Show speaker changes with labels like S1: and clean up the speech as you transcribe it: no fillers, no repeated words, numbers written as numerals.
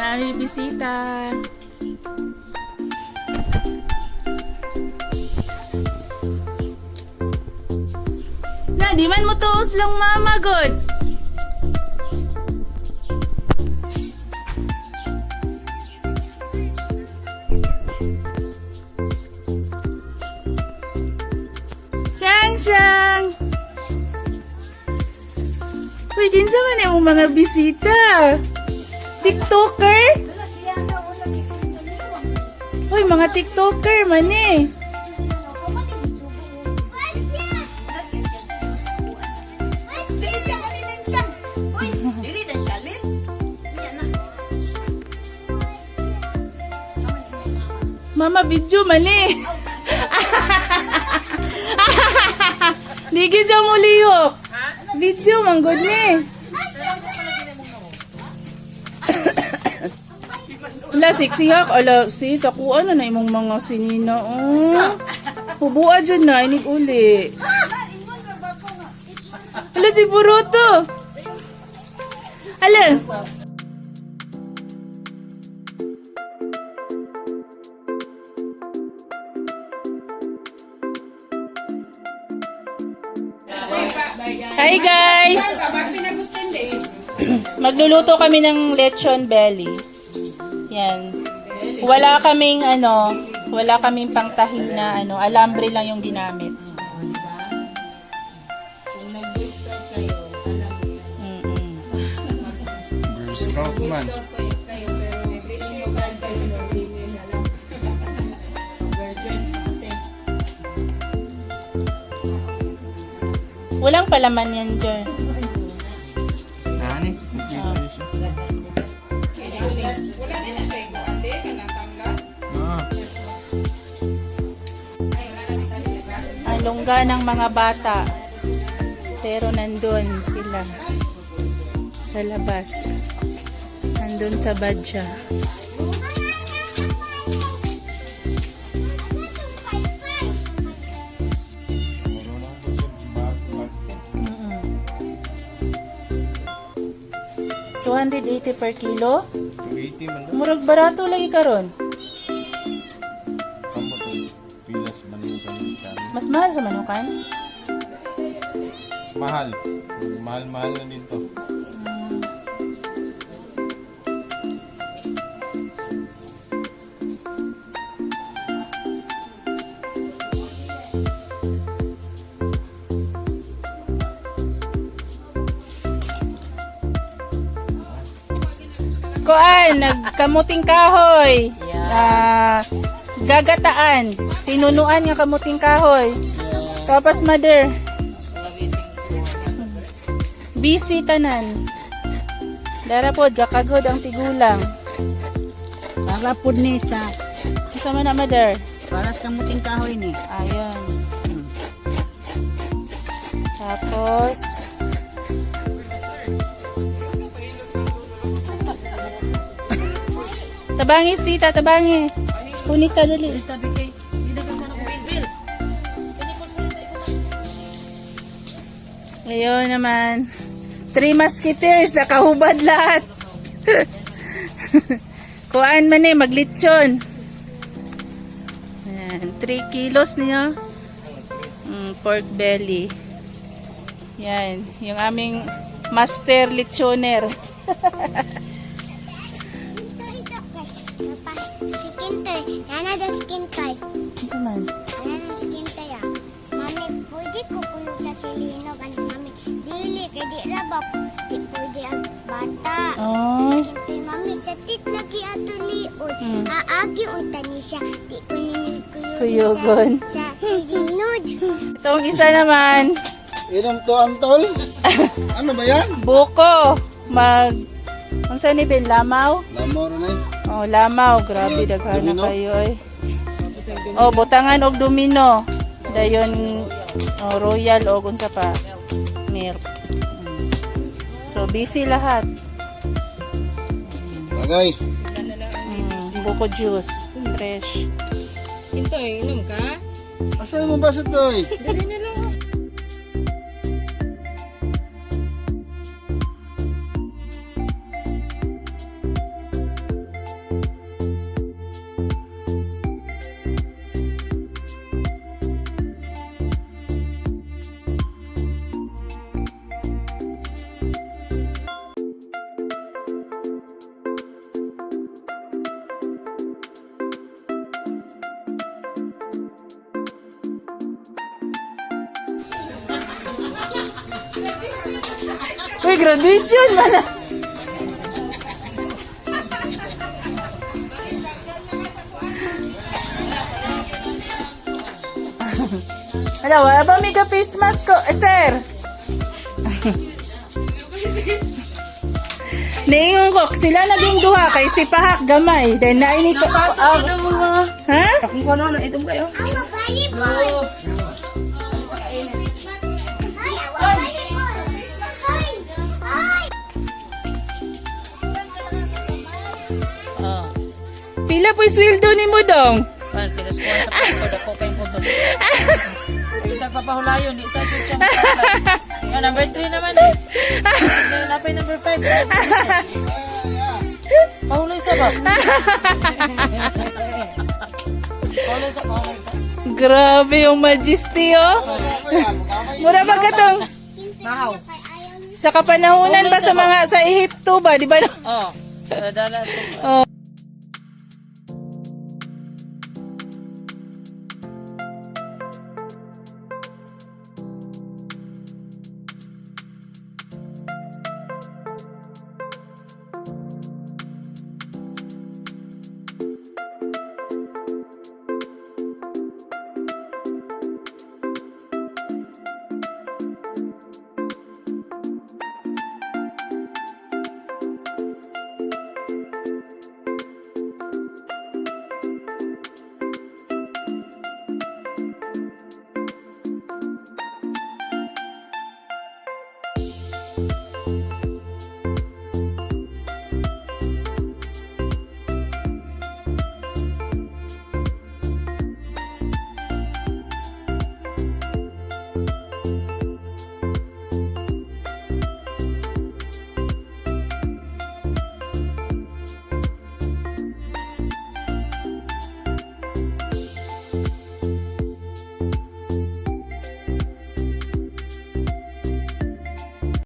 S1: May bisita. Na, di man mo tuos lang mama, God. Siyang! Uy, kinsa man yung mga bisita? TikToker? Uy, mga TikToker man eh. Mama, video man eh. Ligi dyan mo liyo. Video, manggod ni. Ala, siksiyak. Ala, sis, ako ano na imong mga sinina. Oh. Hubua dyan na, inig uli. Ala, si Buruto. Ala. Hi guys! Magluluto kami ng lechon belly. Yan. Wala kaming pangtahi na alambre lang yung ginamit.
S2: Girl Scout man.
S1: Walang palaman yan dyan.
S2: Nani?
S1: Ang lungga ng mga bata. Pero nandun sila. Sa labas. Nandun sa badya. $280 per kilo.
S2: 280 man daw.
S1: Murag barato lagi karon.
S2: Kambo to. Pilas man yung kalimutan.
S1: Mas mahal sa manukan.
S2: Mahal. Mahal na dito.
S1: Kuan, nagkamuting kahoy. Gagataan. Pinunuan nga kamuting kahoy. Tapos mother. Busy tanan. Darapod, gakagod ang tigulang.
S3: Para po ni sa
S1: Sama na mother.
S3: para sa muting kahoy ni.
S1: Ayun. Tapos tabangis tita, tabangis. Punit ta dali. Ayun naman. 3 musketeers, nakahubad lahat. Kuhaan man eh, maglitsyon. Ayan, 3 kilos niya. Pork belly. Yan, yung aming master litchoner.
S4: Skin toy. Yana da skin toy.
S1: Ito man.
S4: Yana da skin toy ah. Mami, pwede ko kuno sa silino kan mami. Dili kay di rabak. Di pwede ang bata.
S1: Oh.
S4: Skin toy mami sa tit lagi ato liod. Aagi unta ni siya. Di ko ni
S1: Kuyugon.
S4: sa silinod.
S1: Itong isa naman,
S3: Inom to antol. Ano ba yan?
S1: buko. Kung saan ni Ben, lamaw?
S3: Lamor na yun.
S1: Oh, lamaw. Grabe, daghan na
S3: Domino?
S1: kayo eh. Oh, butangan og domino. Dayon, royal o kung sa pa. Milk. So, busy lahat.
S3: Bagay.
S1: Buko juice. Fresh.
S5: Hintoy, inom ka?
S3: Asa mo ba sa to eh?
S5: Dali na lang.
S1: Uy, graduation man. Hello, wala ba may face mask ko? Sir. Naingon ko, sila naging duha kay si Pahak gamay. Then naini ko. Ha?
S5: Kung ano na itong kayo.
S4: Ang volleyball. Ay, ang volleyball. Ay, ay.
S5: Oh.
S1: Pila po sweldo ni mo dong?
S5: Pan, pinaskuhan sa Pasko, dako kayong punto. Isang papahulayon, isa dyan siya magpapalay. Yung number 3 naman eh. Ngayon napay number 5. Pahulay sa ba? Pahulay sa.
S1: Grabe yung majesty, oh. Mura ba ka tong?
S5: Mahaw.
S1: Sa kapanahunan ba sa mga sa Ehipto ba, di ba?
S5: Oh. Dala ito.
S1: Oh.